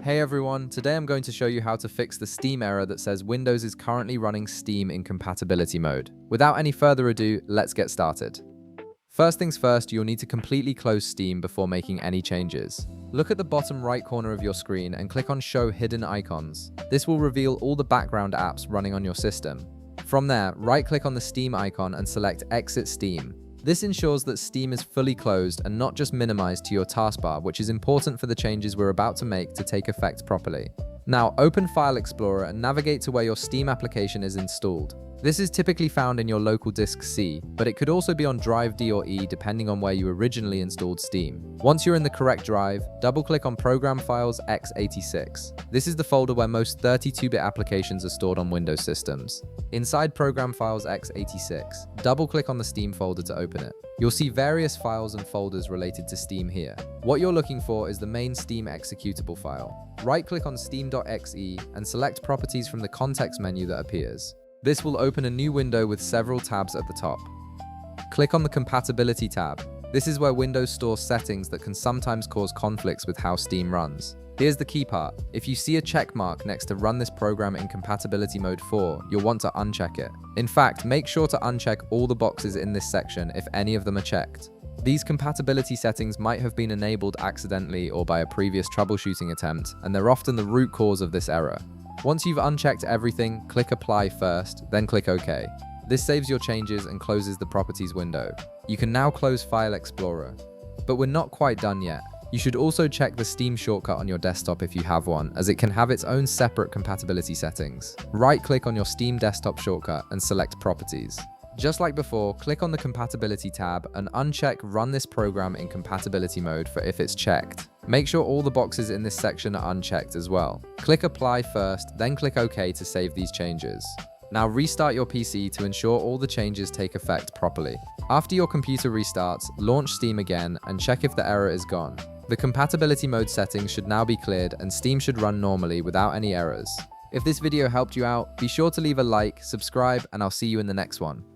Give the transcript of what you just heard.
Hey everyone, today I'm going to show you how to fix the Steam error that says Windows is currently running Steam in compatibility mode. Without any further ado, let's get started. First things first, you'll need to completely close Steam before making any changes. Look at the bottom right corner of your screen and click on Show Hidden Icons. This will reveal all the background apps running on your system. From there, right-click on the Steam icon and select Exit Steam. This ensures that Steam is fully closed and not just minimized to your taskbar, which is important for the changes we're about to make to take effect properly. Now, open File Explorer and navigate to where your Steam application is installed. This is typically found in your local disk C, but it could also be on drive D or E depending on where you originally installed Steam. Once you're in the correct drive, double-click on Program Files x86. This is the folder where most 32-bit applications are stored on Windows systems. Inside Program Files x86, double-click on the Steam folder to open it. You'll see various files and folders related to Steam here. What you're looking for is the main Steam executable file. Right-click on steam.exe and select Properties from the context menu that appears. This will open a new window with several tabs at the top. Click on the Compatibility tab. This is where Windows stores settings that can sometimes cause conflicts with how Steam runs. Here's the key part. If you see a check mark next to Run this program in Compatibility Mode 4, you'll want to uncheck it. In fact, make sure to uncheck all the boxes in this section if any of them are checked. These compatibility settings might have been enabled accidentally or by a previous troubleshooting attempt, and they're often the root cause of this error. Once you've unchecked everything, click Apply first, then click OK. This saves your changes and closes the Properties window. You can now close File Explorer. But we're not quite done yet. You should also check the Steam shortcut on your desktop if you have one, as it can have its own separate compatibility settings. Right-click on your Steam desktop shortcut and select Properties. Just like before, click on the Compatibility tab and uncheck Run this program in compatibility mode for if it's checked. Make sure all the boxes in this section are unchecked as well. Click Apply first, then click OK to save these changes. Now restart your PC to ensure all the changes take effect properly. After your computer restarts, launch Steam again and check if the error is gone. The compatibility mode settings should now be cleared and Steam should run normally without any errors. If this video helped you out, be sure to leave a like, subscribe, and I'll see you in the next one.